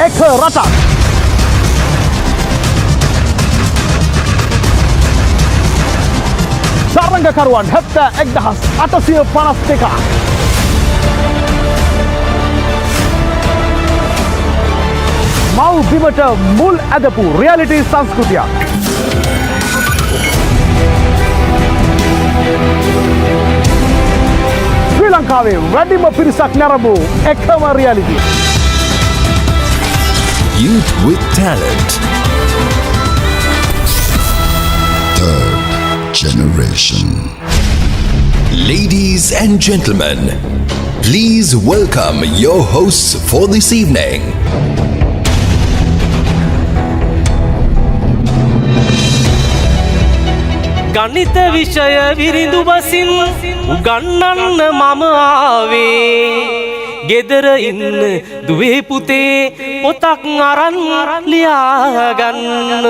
එක රටක්. තරඟකරුවන් 71,852. මව් බිමට මුල් ඇදපු රියැලිටි සංස්කෘතියක්. ශ්‍රී ලංකාවේ වැඩිම පිරිසක් නැරඹූ එකම රියැලිටිය. Youth with talent. Third generation. Ladies and gentlemen, please welcome your hosts for this evening. ගණිත විෂය විරිඳු බසින් උගන්නන්න මම ආවේ. ගෙදර ඉන්න දුවේ පුතේ පොතක් අරන් ලියාගන්න.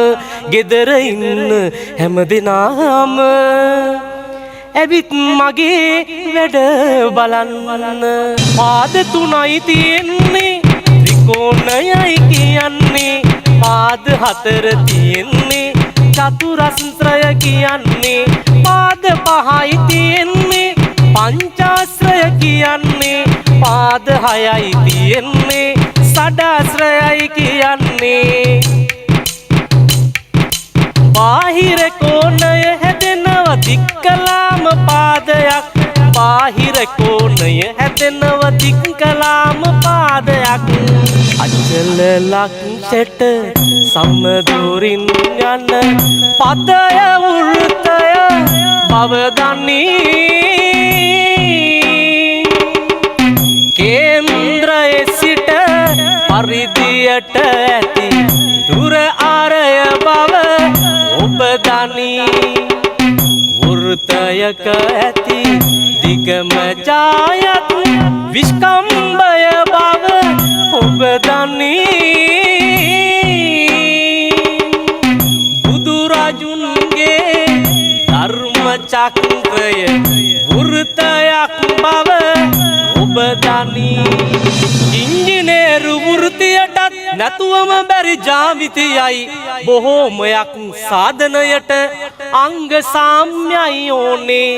ගෙදර ඉන්න හැමදෙනාම ඇවිත් මගේ වැඩ බලන්න. පාද තුනයි තියෙන්නේ ත්‍රිකෝණයයි කියන්නේ. පාද හතර තියෙන්නේ චතුරස්‍රය කියන්නේ. පාද පහයි තියෙන්නේ පංචාශ්‍රය කියන්නේ. පාද හයයි තියෙන්නේ සඩාශ්‍රයයි කියන්නේ. බාහිර කෝණය හැදෙනව දික්කලාම පාදයක්. බාහිර කෝණය හැදෙනව දික්කලාම පාදයක්. අචල ලක්ෂට සම්මදුරින් යන පදය වෘතය බවදනී. කේන්ද්‍රයේ සිට පරිදියට ඇති දුර ආරය බව ඔබ දනී. වෘතයක ඇති දිගම ජායත් විස්කම්භය බව ඔබ දනී. බුදුරජුන්ගේ ධර්ම චක්‍රය වෘතයක් බව ඔබ දනී. ඉංජිනේරු වෘතියටත් නැතුවම බැරි ජාමිතියයි බොහෝමයක් සාධනයට අංග සාම්‍යයි ඕනේ.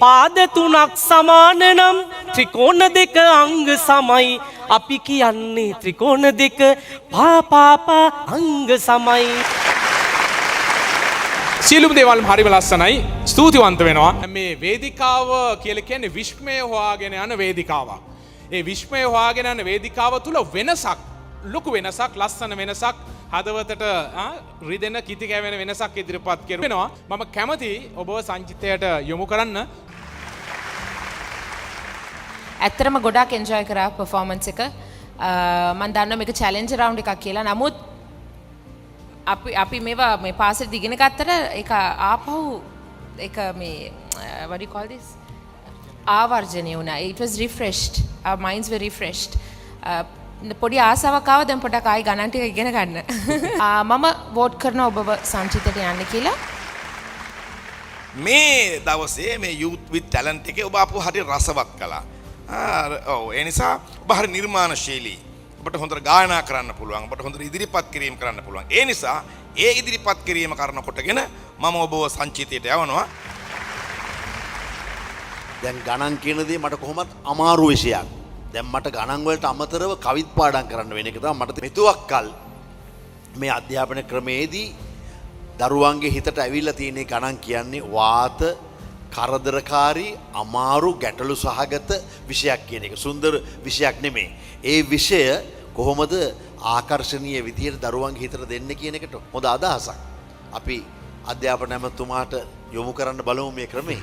පාද තුනක් සමාන නම් ත්‍රිකෝණ දෙක අංග සමයි. අපි කියන්නේ ත්‍රිකෝණ දෙක පාපාපා අංග සමයි. සියලුම දේවල් හරිම ලස්සනයි. ස්තුතිවන්ත වෙනවා. මේ වේදිකාව කියලා කියන්නේ විශ්මය හොයාගෙන යන වේදිකාවක්. ඒ විශ්මය හොයාගෙන යන වේදිකාව තුල වෙනසක්, ලොකු වෙනසක්, ලස්සන වෙනසක්, හදවතට රිදෙන කිති කැවෙන වෙනසක් ඉදිරිපත් කරනවා. මම කැමති ඔබව සංචිතයට යොමු කරන්න. ඇත්තටම ගොඩාක් එන්ජොයි කරා පර්ෆෝමන්ස් එක. මම දන්නවා මේක චැලෙන්ජ් රවුන්ඩ් එකක් කියලා. නමුත් අපි මේවා මේ පාසෙට දිගෙන ගත්තට ඒක ආපහු ඒක මේ what do you call this? ආවර්ජනය වුණා. It was refreshed. Our minds were refreshed. පොඩි ආසාවක් ආවා දැන් පොඩක් ආයි ගණන් ටික ඉගෙන ගන්න. මම වෝට් කරනවා ඔබව සංචිතයට යන්න කියලා. මේ දවසේ මේ youth with talent එකේ ඔබ අපු හරි රසවත් කළා. ඔව් ඒ නිසා ඔබ හරි නිර්මාණශීලී. ඔබට හොඳට ගායනා කරන්න පුළුවන්. ඔබට හොඳට ඉදිරිපත් කිරීම කරන්න පුළුවන්. ඒ නිසා ඒ ඉදිරිපත් කිරීම කරන කොටගෙන මම ඔබව සංචිතයට යවනවා. දැන් ගණන් කියන දේ මට කොහොමත් අමාරු විෂයක්. දැන් මට ගණන් වලට අමතරව කවිත් පාඩම් කරන්න වෙන එක තමයි මට මෙතුවක් කල් මේ අධ්‍යාපන ක්‍රමයේදී දරුවන්ගේ හිතට ඇවිල්ලා තියෙන ගණන් කියන්නේ වාත කරදරකාරී අමාරු ගැටලු සහගත විෂයක් කියන එක. සුන්දර විෂයක් නෙමෙයි. ඒ විෂය කොහොමද ආකර්ශනීය විදියට දරුවන්ගේ හිතට දෙන්න කියන එකට හොඳ අදහසක්. අපි අධ්‍යාපන ඇමතුමාට යොමු කරන්න බලමු මේ ක්‍රමේ.